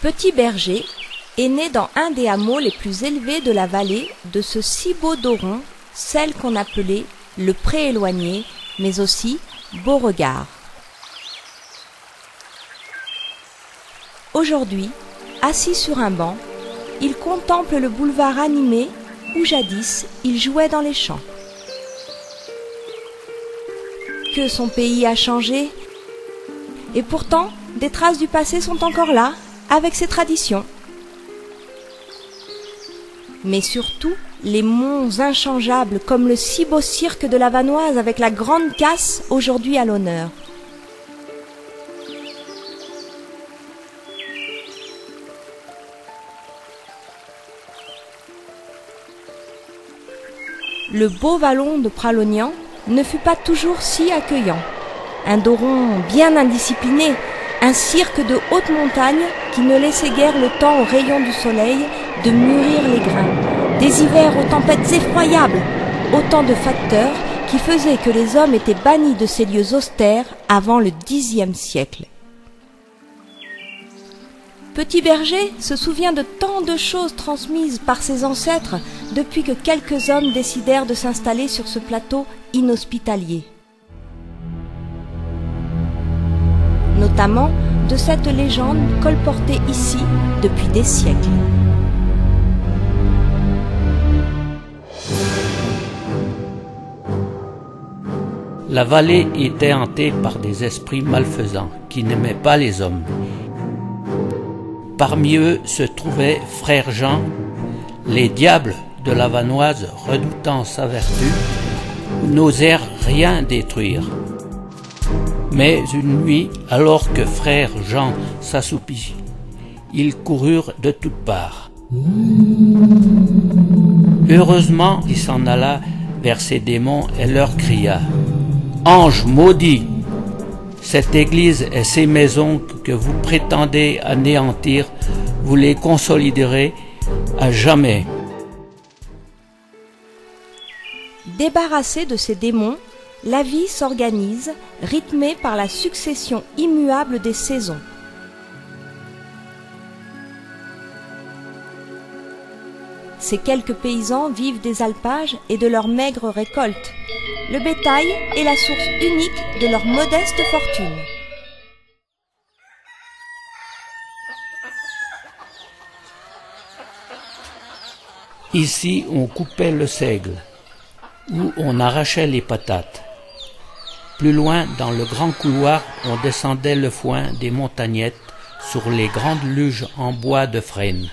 Petit Berger est né dans un des hameaux les plus élevés de la vallée de ce si beau Doron, celle qu'on appelait le Pré éloigné, mais aussi Beauregard. Aujourd'hui, assis sur un banc, il contemple le boulevard animé où jadis il jouait dans les champs. Que son pays a changé, et pourtant des traces du passé sont encore là, avec ses traditions. Mais surtout, les monts inchangeables comme le si beau cirque de la Vanoise avec la grande casse aujourd'hui à l'honneur. Le beau vallon de Pralognan ne fut pas toujours si accueillant. Un Doron bien indiscipliné, un cirque de haute montagne qui ne laissait guère le temps aux rayons du soleil de mûrir les grains, des hivers aux tempêtes effroyables, autant de facteurs qui faisaient que les hommes étaient bannis de ces lieux austères avant le Xe siècle. Petit Berger se souvient de tant de choses transmises par ses ancêtres depuis que quelques hommes décidèrent de s'installer sur ce plateau inhospitalier. Notamment de cette légende colportée ici depuis des siècles. La vallée était hantée par des esprits malfaisants qui n'aimaient pas les hommes. Parmi eux se trouvait frère Jean. Les diables de la Vanoise, redoutant sa vertu, n'osèrent rien détruire. Mais une nuit, alors que frère Jean s'assoupit, ils coururent de toutes parts. Heureusement, il s'en alla vers ces démons et leur cria « Anges maudits, cette église et ces maisons que vous prétendez anéantir, vous les consoliderez à jamais. » Débarrassé de ces démons, la vie s'organise, rythmée par la succession immuable des saisons. Ces quelques paysans vivent des alpages et de leurs maigres récoltes. Le bétail est la source unique de leur modeste fortune. Ici, on coupait le seigle, où on arrachait les patates. Plus loin, dans le grand couloir, on descendait le foin des montagnettes sur les grandes luges en bois de frêne.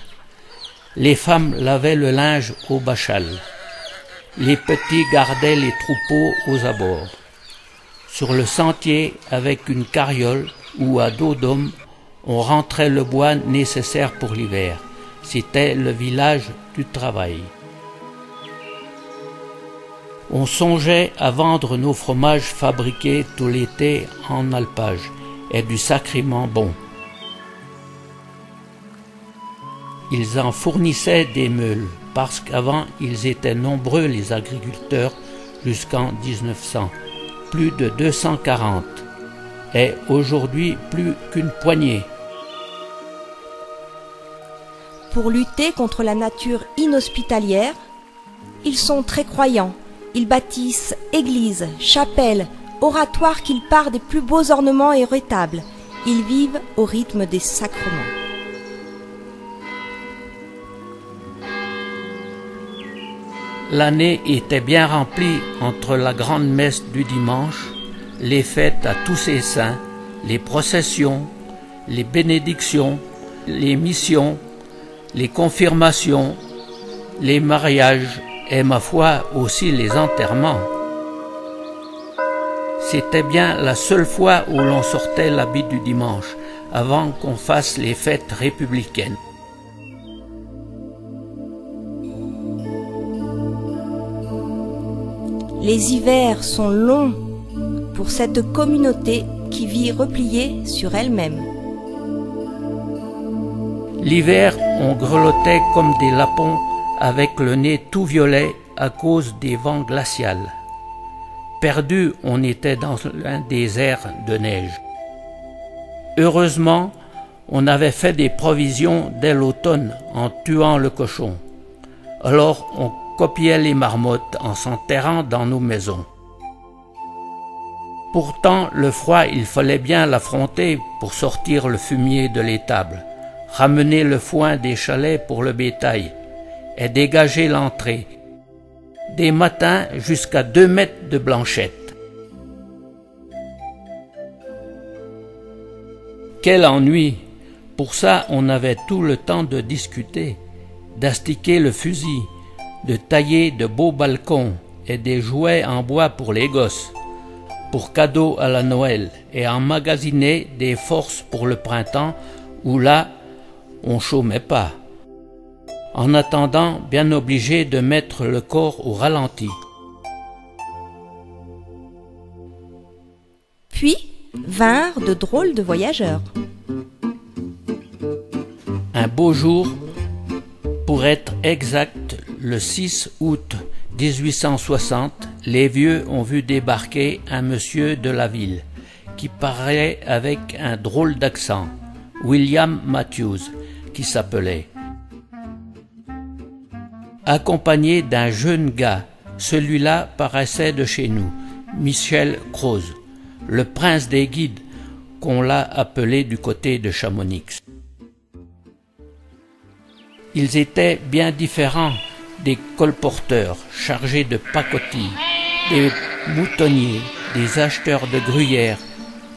Les femmes lavaient le linge au bachal. Les petits gardaient les troupeaux aux abords. Sur le sentier, avec une carriole ou à dos d'homme, on rentrait le bois nécessaire pour l'hiver. C'était le village du travail. On songeait à vendre nos fromages fabriqués tout l'été en alpage, et du sacrément bon. Ils en fournissaient des meules, parce qu'avant ils étaient nombreux les agriculteurs jusqu'en 1900, plus de 240, et aujourd'hui plus qu'une poignée. Pour lutter contre la nature inhospitalière, ils sont très croyants. Ils bâtissent églises, chapelles, oratoires qu'ils parent des plus beaux ornements et retables. Ils vivent au rythme des sacrements. L'année était bien remplie entre la grande messe du dimanche, les fêtes à tous ses saints, les processions, les bénédictions, les missions, les confirmations, les mariages et ma foi aussi les enterrements. C'était bien la seule fois où l'on sortait l'habit du dimanche, avant qu'on fasse les fêtes républicaines. Les hivers sont longs pour cette communauté qui vit repliée sur elle-même. L'hiver, on grelottait comme des lapons avec le nez tout violet à cause des vents glacials. Perdu, on était dans un désert de neige. Heureusement, On avait fait des provisions dès l'automne en tuant le cochon. Alors on copiait les marmottes en s'enterrant dans nos maisons. Pourtant, le froid, il fallait bien l'affronter pour sortir le fumier de l'étable, ramener le foin des chalets pour le bétail et dégager l'entrée, des matins jusqu'à 2 mètres de blanchette. Quel ennui! Pour ça, on avait tout le temps de discuter, d'astiquer le fusil, de tailler de beaux balcons et des jouets en bois pour les gosses, pour cadeaux à la Noël, et emmagasiner des forces pour le printemps où là, on chômait pas. En attendant, bien obligé de mettre le corps au ralenti. Puis vinrent de drôles de voyageurs. Un beau jour, pour être exact, le 6 août 1860, les vieux ont vu débarquer un monsieur de la ville, qui parlait avec un drôle d'accent, William Matthews, qui s'appelait. Accompagné d'un jeune gars, celui-là paraissait de chez nous, Michel Croze, le prince des guides, qu'on l'a appelé du côté de Chamonix. Ils étaient bien différents des colporteurs chargés de pacotille, des moutonniers, des acheteurs de gruyère,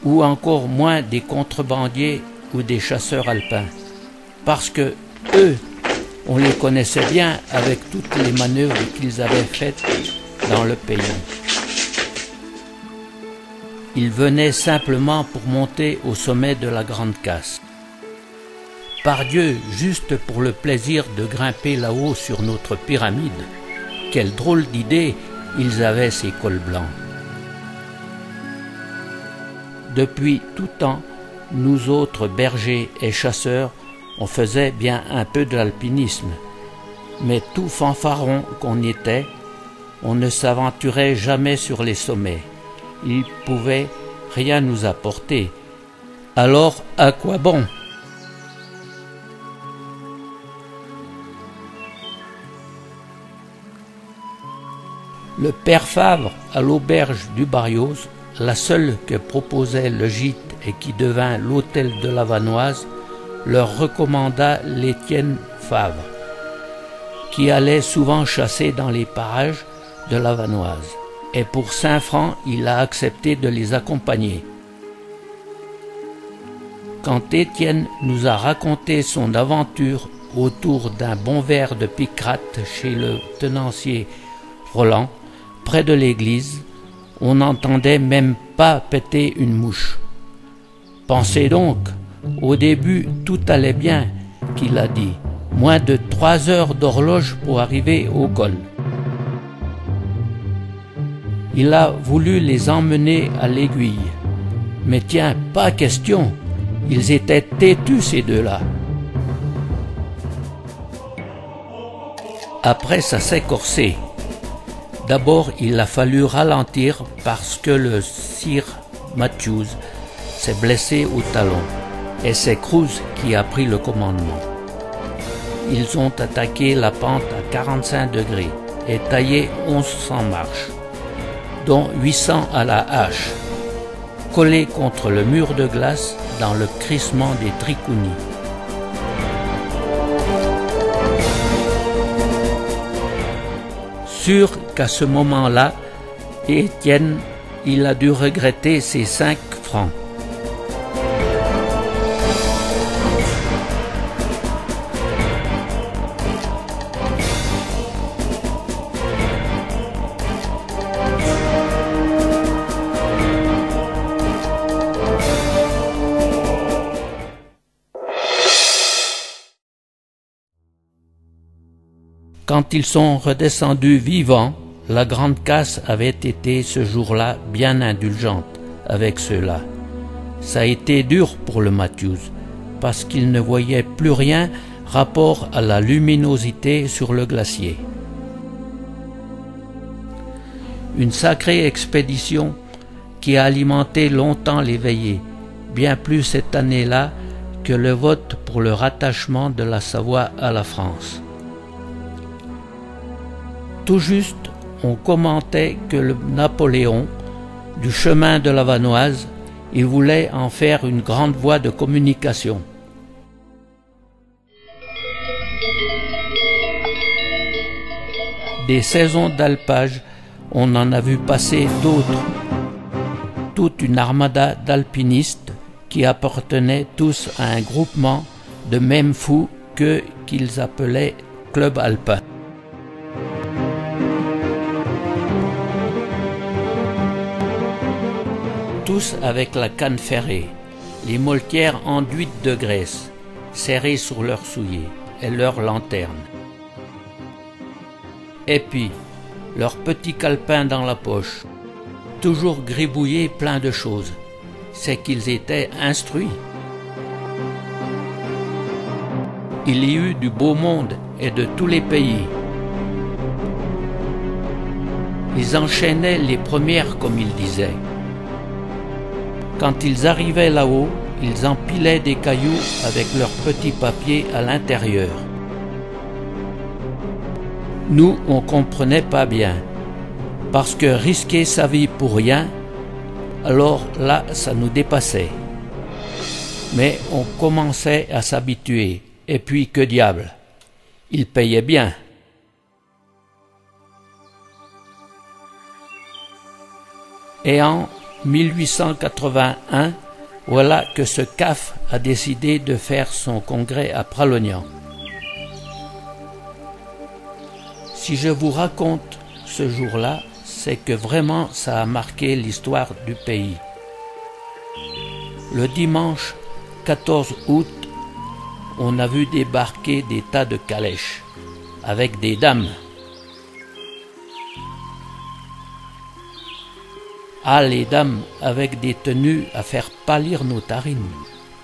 ou encore moins des contrebandiers ou des chasseurs alpins. Parce que eux, on les connaissait bien avec toutes les manœuvres qu'ils avaient faites dans le pays. Ils venaient simplement pour monter au sommet de la Grande Casse. Par Dieu, juste pour le plaisir de grimper là-haut sur notre pyramide. Quelle drôle d'idée ils avaient, ces cols blancs. Depuis tout temps, nous autres bergers et chasseurs, on faisait bien un peu de l'alpinisme. Mais tout fanfaron qu'on était, on ne s'aventurait jamais sur les sommets. Ils pouvaient rien nous apporter. Alors, à quoi bon ? Le père Favre, à l'auberge du Barrios, la seule que proposait le gîte et qui devint l'hôtel de la Vanoise, leur recommanda l'Étienne Favre, qui allait souvent chasser dans les parages de la Vanoise. Et pour 5 francs, il a accepté de les accompagner. Quand Étienne nous a raconté son aventure autour d'un bon verre de picrate chez le tenancier Roland, près de l'église, on n'entendait même pas péter une mouche. Pensez donc, au début tout allait bien, qu'il a dit, moins de 3 heures d'horloge pour arriver au col. Il a voulu les emmener à l'Aiguille. Mais tiens, pas question, ils étaient têtus ces deux-là. Après ça s'est corsé. D'abord, il a fallu ralentir parce que le sire Matthews s'est blessé au talon et c'est Croze qui a pris le commandement. Ils ont attaqué la pente à 45 degrés et taillé 1100 marches, dont 800 à la hache, collés contre le mur de glace dans le crissement des tricounis. Sûr qu'à ce moment-là, Étienne, il a dû regretter ses 5 francs. Quand ils sont redescendus vivants, la Grande Casse avait été ce jour-là bien indulgente avec ceux-là. Ça a été dur pour le Matthews, parce qu'il ne voyait plus rien rapport à la luminosité sur le glacier. Une sacrée expédition qui a alimenté longtemps les veillées, bien plus cette année-là que le vote pour le rattachement de la Savoie à la France. Tout juste, on commentait que le Napoléon, du chemin de la Vanoise, il voulait en faire une grande voie de communication. Des saisons d'alpage, on en a vu passer d'autres. Toute une armada d'alpinistes qui appartenaient tous à un groupement de mêmes fous qu'ils appelaient Club Alpin. Tous avec la canne ferrée, les moltières enduites de graisse, serrées sur leurs souliers et leurs lanternes. Et puis, leur petit calepin dans la poche, toujours gribouillé plein de choses, c'est qu'ils étaient instruits. Il y eut du beau monde et de tous les pays. Ils enchaînaient les premières, comme ils disaient. Quand ils arrivaient là-haut, ils empilaient des cailloux avec leurs petits papiers à l'intérieur. Nous, on comprenait pas bien, parce que risquer sa vie pour rien, alors là, ça nous dépassait. Mais on commençait à s'habituer, et puis que diable, ils payaient bien. Et en 1881, voilà que ce CAF a décidé de faire son congrès à Pralognan. Si je vous raconte ce jour-là, c'est que vraiment ça a marqué l'histoire du pays. Le dimanche 14 août, on a vu débarquer des tas de calèches, avec des dames. Ah, les dames avec des tenues à faire pâlir nos narines,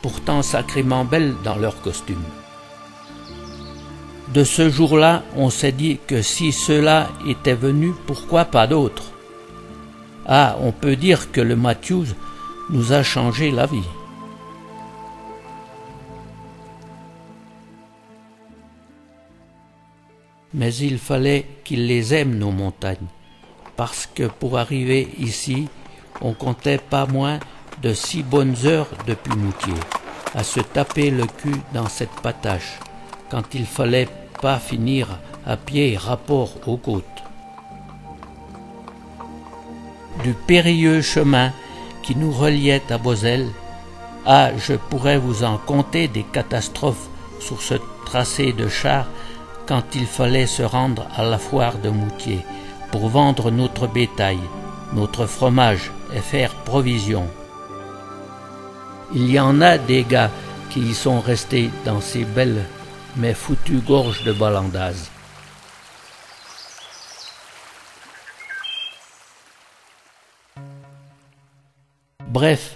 pourtant sacrément belles dans leurs costumes. De ce jour-là, on s'est dit que si ceux-là étaient venus, pourquoi pas d'autres? Ah, on peut dire que le Matthews nous a changé la vie. Mais il fallait qu'ils les aiment, nos montagnes, parce que pour arriver ici, on comptait pas moins de 6 bonnes heures depuis Moutier, à se taper le cul dans cette patache, quand il fallait pas finir à pied rapport aux côtes. Du périlleux chemin qui nous reliait à Beauzelle, ah, je pourrais vous en conter des catastrophes sur ce tracé de char quand il fallait se rendre à la foire de Moutier pour vendre notre bétail, notre fromage et faire provision. Il y en a des gars qui y sont restés dans ces belles mais foutues gorges de Balandaz. Bref,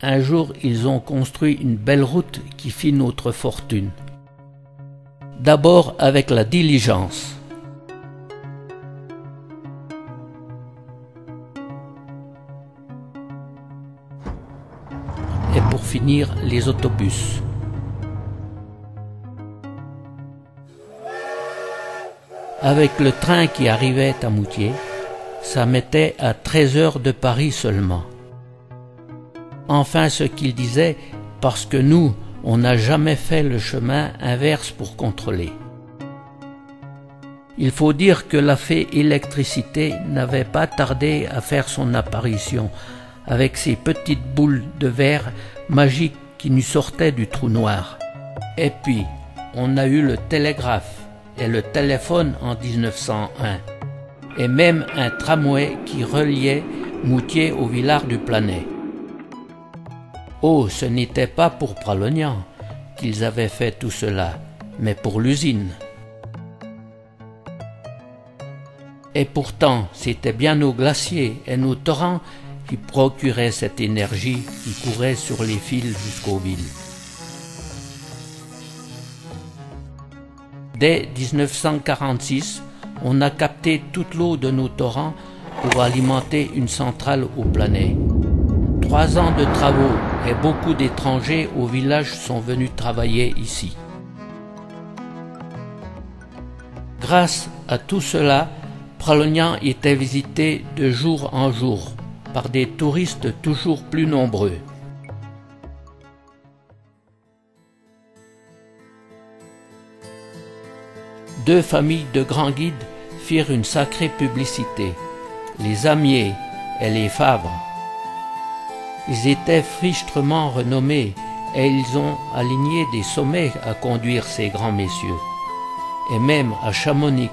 un jour ils ont construit une belle route qui fit notre fortune. D'abord avec la diligence. Et pour finir, les autobus. Avec le train qui arrivait à Moutier, ça mettait à 13 heures de Paris seulement. Enfin, ce qu'il disait, parce que nous, on n'a jamais fait le chemin inverse pour contrôler. Il faut dire que la fée électricité n'avait pas tardé à faire son apparition, avec ses petites boules de verre magiques qui nous sortaient du trou noir. Et puis, on a eu le télégraphe et le téléphone en 1901, et même un tramway qui reliait Moutier au Villard du Planay. Oh, ce n'était pas pour Pralognan qu'ils avaient fait tout cela, mais pour l'usine. Et pourtant, c'était bien nos glaciers et nos torrents qui procuraient cette énergie qui courait sur les fils jusqu'aux villes. Dès 1946, on a capté toute l'eau de nos torrents pour alimenter une centrale au Planay. 3 ans de travaux et beaucoup d'étrangers au village sont venus travailler ici. Grâce à tout cela, Pralognan était visité de jour en jour par des touristes toujours plus nombreux. Deux familles de grands guides firent une sacrée publicité, les Amier et les Fabre. Ils étaient fichtrement renommés et ils ont aligné des sommets à conduire ces grands messieurs, et même à Chamonix.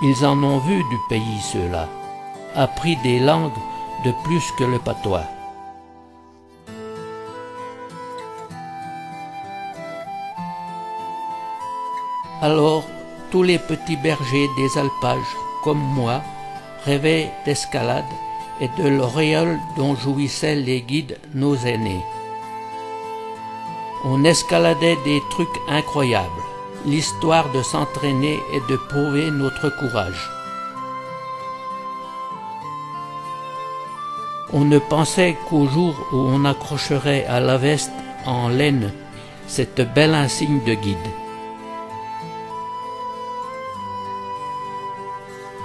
Ils en ont vu du pays ceux-là, appris des langues de plus que le patois. Alors, tous les petits bergers des alpages, comme moi, rêvaient d'escalade et de l'auréole dont jouissaient les guides, nos aînés. On escaladait des trucs incroyables, l'histoire de s'entraîner et de prouver notre courage. On ne pensait qu'au jour où on accrocherait à la veste en laine cette belle insigne de guide.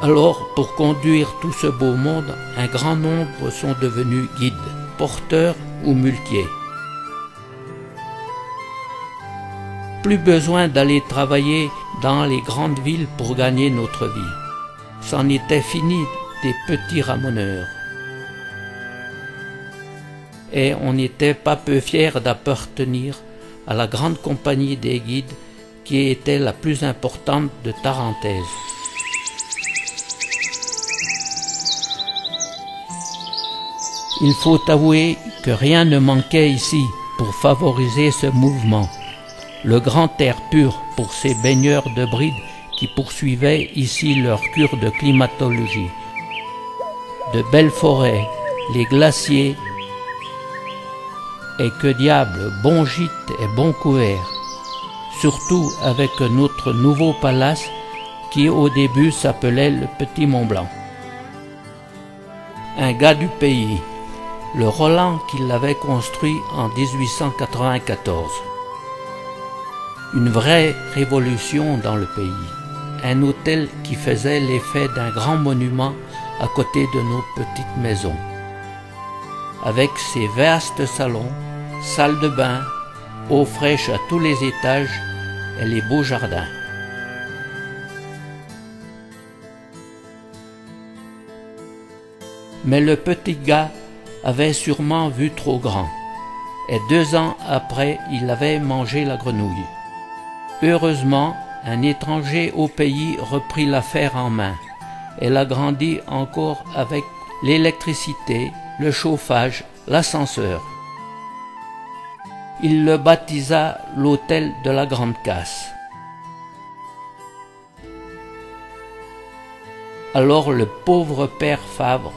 Alors, pour conduire tout ce beau monde, un grand nombre sont devenus guides, porteurs ou muletiers. Plus besoin d'aller travailler dans les grandes villes pour gagner notre vie. C'en était fini des petits ramoneurs. Et on n'était pas peu fiers d'appartenir à la grande compagnie des guides qui était la plus importante de Tarentaise. Il faut avouer que rien ne manquait ici pour favoriser ce mouvement. Le grand air pur pour ces baigneurs de bride qui poursuivaient ici leur cure de climatologie. De belles forêts, les glaciers, et que diable, bon gîte et bon couvert. Surtout avec notre nouveau palace qui au début s'appelait le Petit Mont-Blanc. Un gars du pays, le Roland qui l'avait construit en 1894. Une vraie révolution dans le pays. Un hôtel qui faisait l'effet d'un grand monument à côté de nos petites maisons. Avec ses vastes salons, salles de bain, eau fraîche à tous les étages et les beaux jardins. Mais le petit gars avait sûrement vu trop grand, et 2 ans après, il avait mangé la grenouille. Heureusement, un étranger au pays reprit l'affaire en main et l'agrandit encore avec l'électricité, le chauffage, l'ascenseur. Il le baptisa l'hôtel de la Grande Casse. Alors le pauvre père Fabre,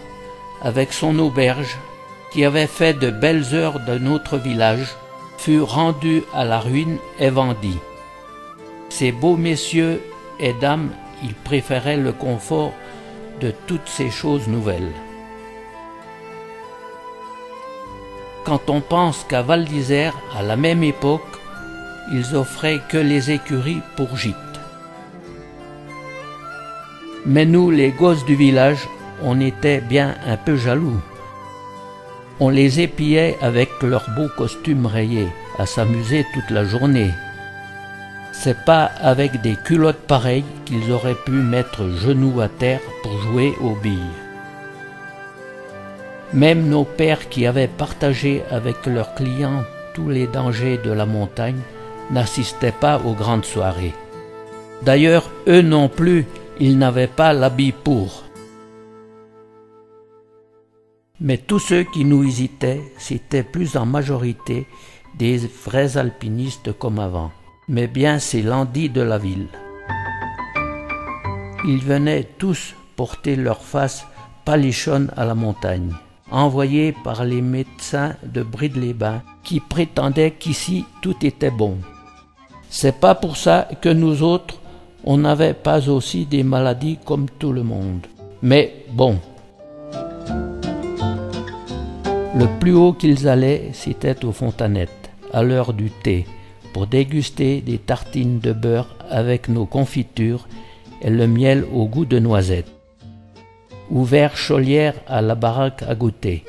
avec son auberge, qui avait fait de belles heures de notre village, fut rendu à la ruine et vendit. Ces beaux messieurs et dames, ils préféraient le confort de toutes ces choses nouvelles. Quand on pense qu'à Val d'Isère, à la même époque, ils offraient que les écuries pour gîtes. Mais nous, les gosses du village, on était bien un peu jaloux. On les épiait avec leurs beaux costumes rayés, à s'amuser toute la journée. C'est pas avec des culottes pareilles qu'ils auraient pu mettre genoux à terre pour jouer aux billes. Même nos pères qui avaient partagé avec leurs clients tous les dangers de la montagne n'assistaient pas aux grandes soirées. D'ailleurs, eux non plus, ils n'avaient pas l'habit pour. Mais tous ceux qui nous visitaient, c'étaient plus en majorité des vrais alpinistes comme avant, mais bien ces landis de la ville. Ils venaient tous porter leur face palichonne à la montagne, envoyés par les médecins de Bride-les-Bains qui prétendaient qu'ici tout était bon. C'est pas pour ça que nous autres, on n'avait pas aussi des maladies comme tout le monde. Mais bon. Le plus haut qu'ils allaient, c'était aux fontanettes, à l'heure du thé, pour déguster des tartines de beurre avec nos confitures et le miel au goût de noisette, ou vers Chaulière à la baraque à goûter.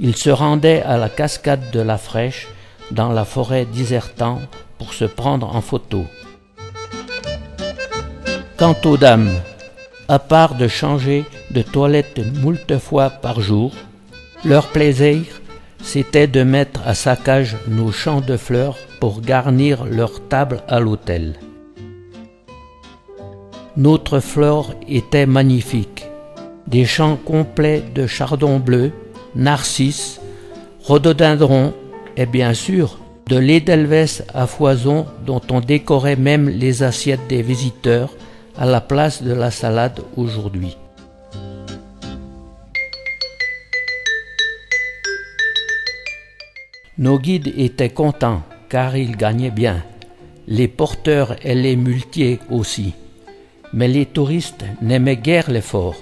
Ils se rendaient à la cascade de la Fraîche, dans la forêt d'Isertan, pour se prendre en photo. Quant aux dames, à part de changer de toilette moult fois par jour, leur plaisir, c'était de mettre à saccage nos champs de fleurs pour garnir leur table à l'hôtel. Notre flore était magnifique, des champs complets de chardons bleus, narcisses, rhododendrons et bien sûr de l'édelweiss à foison dont on décorait même les assiettes des visiteurs à la place de la salade aujourd'hui. Nos guides étaient contents car ils gagnaient bien, les porteurs et les muletiers aussi, mais les touristes n'aimaient guère l'effort.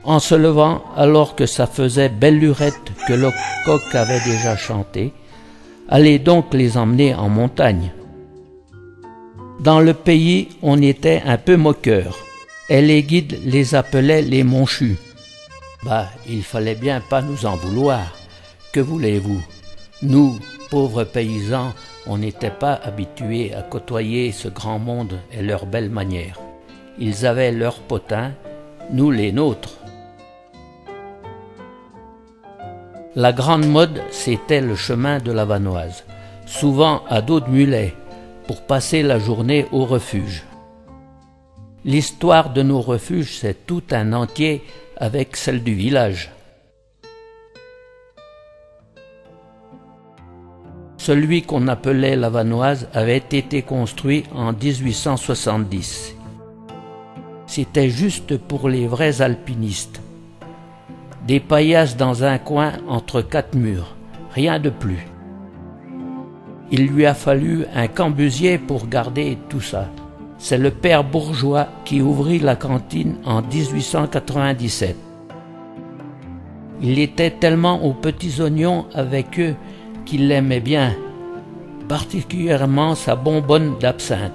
En se levant, alors que ça faisait belle lurette que le coq avait déjà chanté, allez donc les emmener en montagne. Dans le pays, on était un peu moqueurs, et les guides les appelaient les monchus. Il fallait bien pas nous en vouloir. Que voulez-vous? Nous, pauvres paysans, on n'était pas habitués à côtoyer ce grand monde et leurs belles manières. Ils avaient leurs potins, nous les nôtres. La grande mode, c'était le chemin de la Vanoise, souvent à dos de mulet, pour passer la journée au refuge. L'histoire de nos refuges, c'est tout un entier avec celle du village. Celui qu'on appelait la Vanoise avait été construit en 1870. C'était juste pour les vrais alpinistes. Des paillasses dans un coin entre quatre murs, rien de plus. Il lui a fallu un cambusier pour garder tout ça. C'est le père Bourgeois qui ouvrit la cantine en 1897. Il était tellement aux petits oignons avec eux qu'il l'aimait bien, particulièrement sa bonbonne d'absinthe.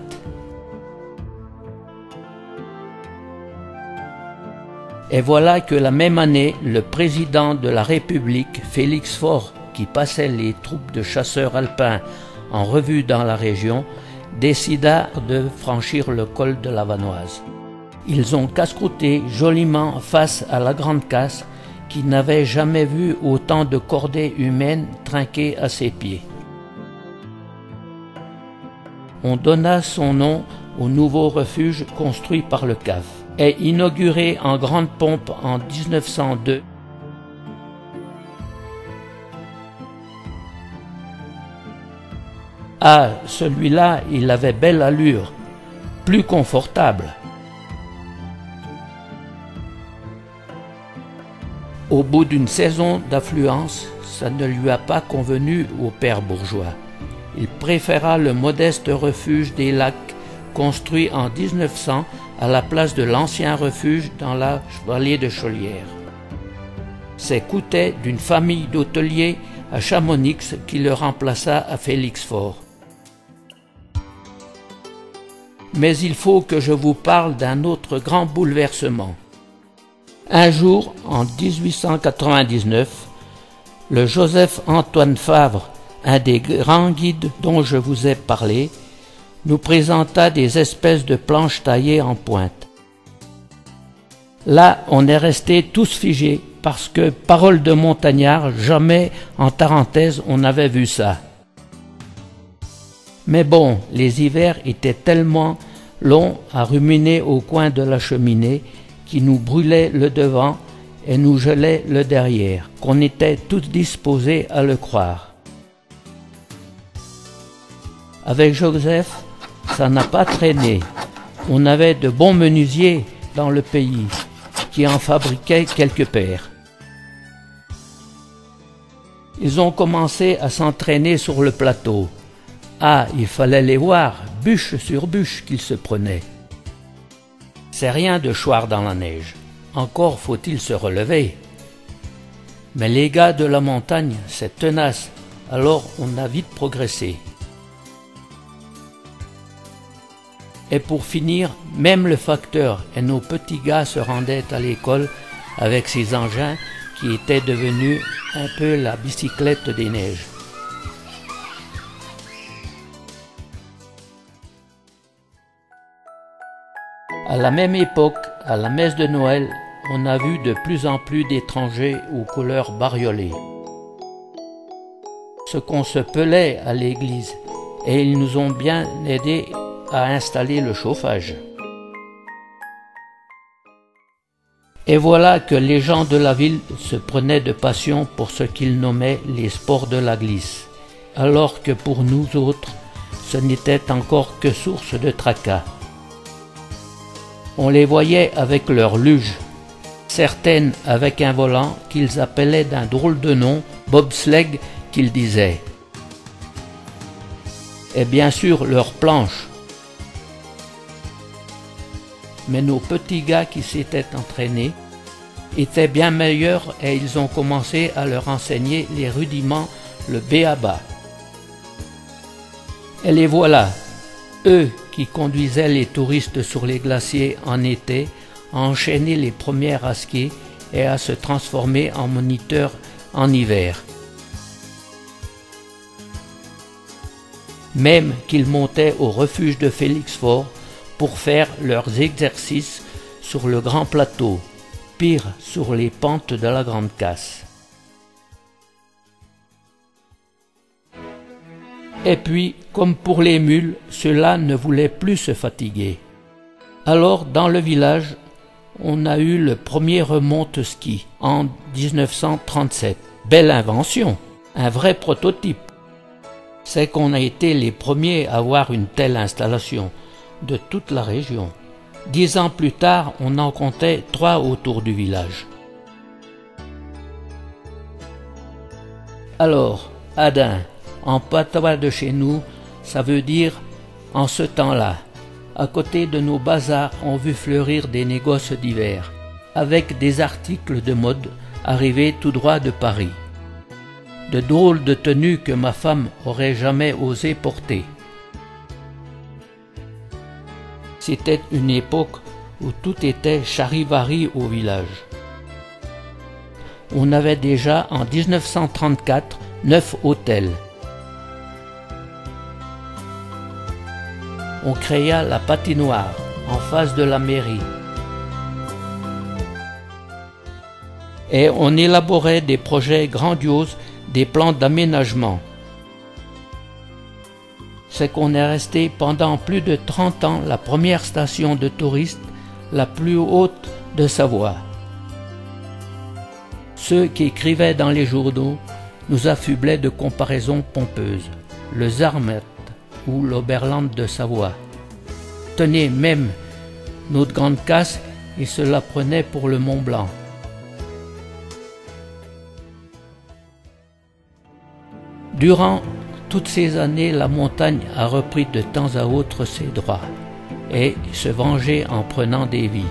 Et voilà que la même année, le président de la République, Félix Faure, qui passait les troupes de chasseurs alpins en revue dans la région, décida de franchir le col de la Vanoise. Ils ont casse-croûté joliment face à la Grande Casse, qui n'avait jamais vu autant de cordées humaines trinquées à ses pieds. On donna son nom au nouveau refuge construit par le CAF et inauguré en grande pompe en 1902. Ah, celui-là, il avait belle allure, plus confortable. Au bout d'une saison d'affluence, ça ne lui a pas convenu au père Bourgeois. Il préféra le modeste refuge des Lacs, construit en 1900 à la place de l'ancien refuge dans la vallée de Chaulière. C'est Coutet d'une famille d'hôteliers à Chamonix qui le remplaça à Félix Faure. Mais il faut que je vous parle d'un autre grand bouleversement. Un jour, en 1899, le Joseph-Antoine Favre, un des grands guides dont je vous ai parlé, nous présenta des espèces de planches taillées en pointe. Là, on est restés tous figés, parce que, parole de montagnard, jamais en Tarentaise on n'avait vu ça. Mais bon, les hivers étaient tellement longs à ruminer au coin de la cheminée qui nous brûlait le devant et nous gelait le derrière, qu'on était tous disposés à le croire. Avec Joseph, ça n'a pas traîné. On avait de bons menuisiers dans le pays qui en fabriquaient quelques paires. Ils ont commencé à s'entraîner sur le plateau. Ah, il fallait les voir, bûche sur bûche qu'ils se prenaient. C'est rien de choir dans la neige. Encore faut-il se relever. Mais les gars de la montagne, c'est tenace, alors on a vite progressé. Et pour finir, même le facteur et nos petits gars se rendaient à l'école avec ces engins qui étaient devenus un peu la bicyclette des neiges. À la même époque, à la messe de Noël, on a vu de plus en plus d'étrangers aux couleurs bariolées. Ce qu'on se pelait à l'église, et ils nous ont bien aidés à installer le chauffage. Et voilà que les gens de la ville se prenaient de passion pour ce qu'ils nommaient les sports de la glisse, alors que pour nous autres, ce n'était encore que source de tracas. On les voyait avec leurs luges, certaines avec un volant qu'ils appelaient d'un drôle de nom, bobsleigh qu'ils disaient. Et bien sûr leurs planches. Mais nos petits gars qui s'étaient entraînés étaient bien meilleurs et ils ont commencé à leur enseigner les rudiments, le b.a.-ba. Et les voilà, eux qui conduisaient les touristes sur les glaciers en été, à enchaîner les premières à skier et à se transformer en moniteurs en hiver. Même qu'ils montaient au refuge de Félix-Faure pour faire leurs exercices sur le grand plateau, pire sur les pentes de la Grande Casse. Et puis, comme pour les mules, ceux-là ne voulaient plus se fatiguer. Alors, dans le village, on a eu le premier remonte-ski en 1937. Belle invention, un vrai prototype. C'est qu'on a été les premiers à avoir une telle installation de toute la région. 10 ans plus tard, on en comptait 3 autour du village. Alors, Adin, en patois de chez nous, ça veut dire en ce temps-là. À côté de nos bazars, on vu fleurir des négoces d'hiver, avec des articles de mode arrivés tout droit de Paris. De drôles de tenues que ma femme aurait jamais osé porter. C'était une époque où tout était charivari au village. On avait déjà en 1934 9 hôtels. On créa la patinoire en face de la mairie. Et on élaborait des projets grandioses, des plans d'aménagement. C'est qu'on est resté pendant plus de 30 ans la première station de touristes la plus haute de Savoie. Ceux qui écrivaient dans les journaux nous affublaient de comparaisons pompeuses. Le Zarmet ou l'Oberland de Savoie. Tenez, même notre Grande Casse, ils se la prenaient pour le Mont Blanc. Durant toutes ces années, la montagne a repris de temps à autre ses droits et se vengeait en prenant des vies.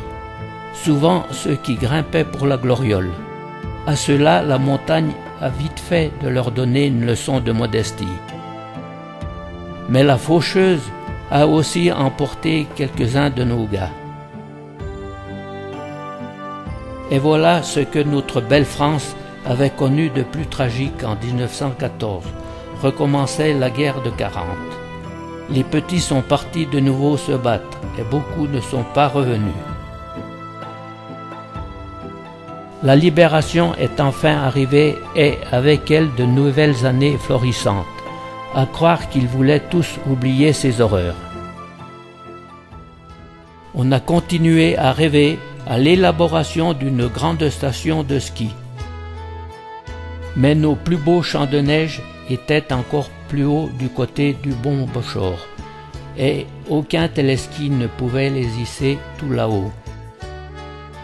Souvent ceux qui grimpaient pour la gloriole. À ceux-là, la montagne a vite fait de leur donner une leçon de modestie. Mais la faucheuse a aussi emporté quelques-uns de nos gars. Et voilà ce que notre belle France avait connu de plus tragique en 1914. Recommençait la guerre de 40. Les petits sont partis de nouveau se battre et beaucoup ne sont pas revenus. La libération est enfin arrivée et avec elle de nouvelles années florissantes. À croire qu'ils voulaient tous oublier ces horreurs. On a continué à rêver à l'élaboration d'une grande station de ski. Mais nos plus beaux champs de neige étaient encore plus haut du côté du Bon Bochor, et aucun téléski ne pouvait les hisser tout là-haut.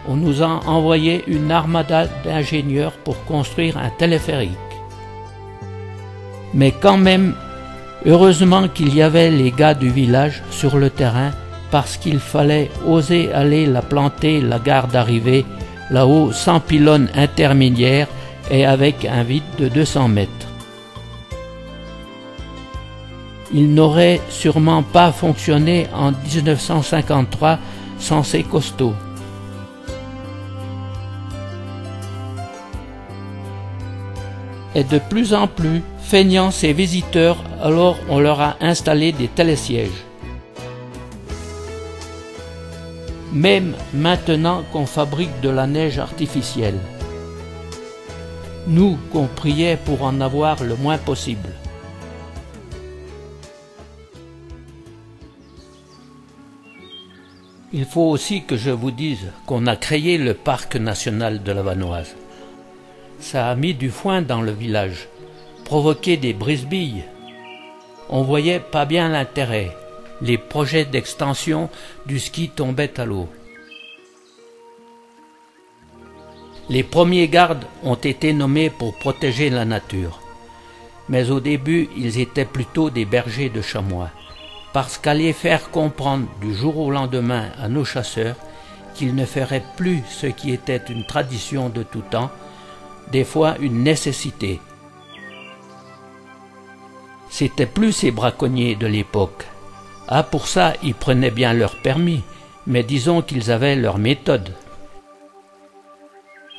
On nous a envoyé une armada d'ingénieurs pour construire un téléphérique. Mais quand même, heureusement qu'il y avait les gars du village sur le terrain, parce qu'il fallait oser aller la planter, la gare d'arrivée, là-haut sans pylône intermédiaire, et avec un vide de 200 mètres. Il n'aurait sûrement pas fonctionné en 1953 sans ces costauds. Et de plus en plus feignant ces visiteurs, alors on leur a installé des télésièges. Même maintenant qu'on fabrique de la neige artificielle. Nous qu'on priait pour en avoir le moins possible. Il faut aussi que je vous dise qu'on a créé le parc national de la Vanoise. Ça a mis du foin dans le village, provoqué des brise-billes. On voyait pas bien l'intérêt. Les projets d'extension du ski tombaient à l'eau. Les premiers gardes ont été nommés pour protéger la nature. Mais au début, ils étaient plutôt des bergers de chamois. Parce qu'aller faire comprendre du jour au lendemain à nos chasseurs qu'ils ne feraient plus ce qui était une tradition de tout temps, des fois une nécessité. C'étaient plus ces braconniers de l'époque. Ah, pour ça, ils prenaient bien leur permis, mais disons qu'ils avaient leur méthode.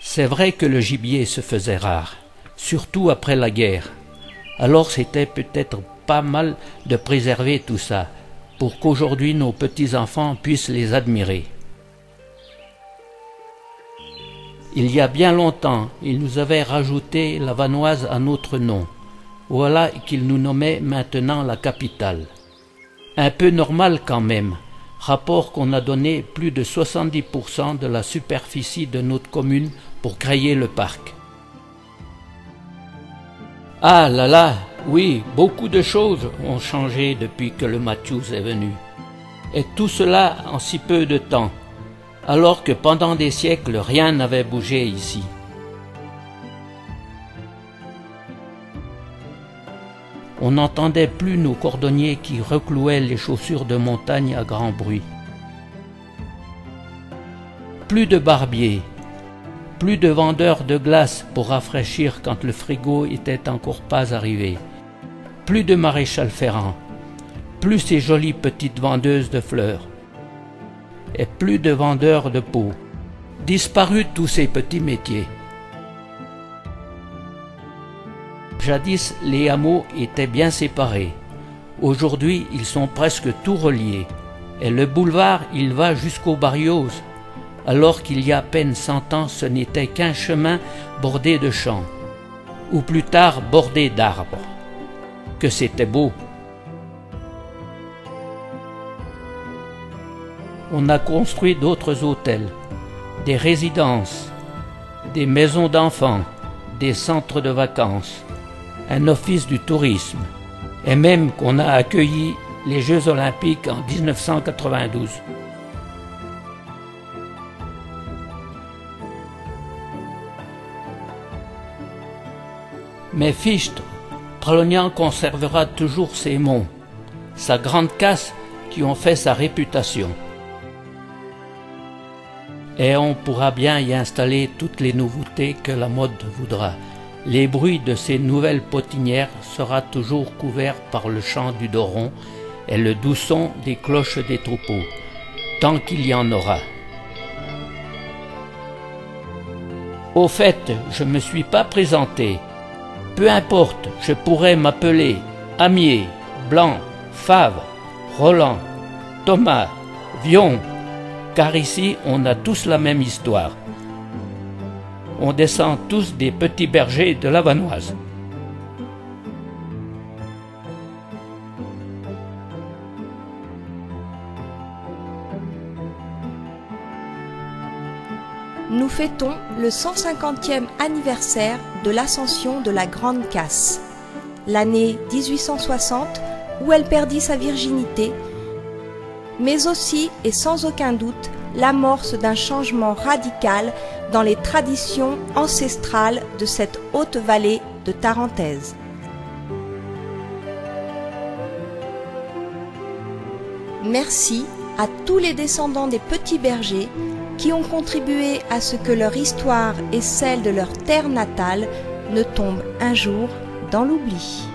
C'est vrai que le gibier se faisait rare, surtout après la guerre. Alors c'était peut-être pas mal de préserver tout ça, pour qu'aujourd'hui nos petits-enfants puissent les admirer. Il y a bien longtemps, ils nous avaient rajouté la Vanoise à notre nom. Voilà qu'ils nous nommaient maintenant la capitale. Un peu normal quand même, rapport qu'on a donné plus de 70% de la superficie de notre commune pour créer le parc. Ah là là, oui, beaucoup de choses ont changé depuis que le Matthews est venu. Et tout cela en si peu de temps, alors que pendant des siècles rien n'avait bougé ici. On n'entendait plus nos cordonniers qui reclouaient les chaussures de montagne à grand bruit. Plus de barbiers, plus de vendeurs de glace pour rafraîchir quand le frigo était encore pas arrivé, plus de maréchal Ferrand, plus ces jolies petites vendeuses de fleurs, et plus de vendeurs de peaux. Disparus tous ces petits métiers. Jadis, les hameaux étaient bien séparés. Aujourd'hui, ils sont presque tous reliés. Et le boulevard, il va jusqu'au Barrios, alors qu'il y a à peine 100 ans, ce n'était qu'un chemin bordé de champs, ou plus tard bordé d'arbres. Que c'était beau! On a construit d'autres hôtels, des résidences, des maisons d'enfants, des centres de vacances, un office du tourisme, et même qu'on a accueilli les Jeux Olympiques en 1992. Mais fichtre, Pralognan conservera toujours ses monts, sa grande casse qui ont fait sa réputation. Et on pourra bien y installer toutes les nouveautés que la mode voudra. Les bruits de ces nouvelles potinières sera toujours couvert par le chant du doron et le doux son des cloches des troupeaux, tant qu'il y en aura. Au fait, je ne me suis pas présenté. Peu importe, je pourrais m'appeler Amier, Blanc, Favre, Roland, Thomas, Vion, car ici on a tous la même histoire. On descend tous des petits bergers de la Vanoise. Nous fêtons le 150e anniversaire de l'ascension de la Grande Casse, l'année 1860 où elle perdit sa virginité, mais aussi et sans aucun doute l'amorce d'un changement radical dans les traditions ancestrales de cette haute vallée de Tarentaise. Merci à tous les descendants des petits bergers qui ont contribué à ce que leur histoire et celle de leur terre natale ne tombent un jour dans l'oubli.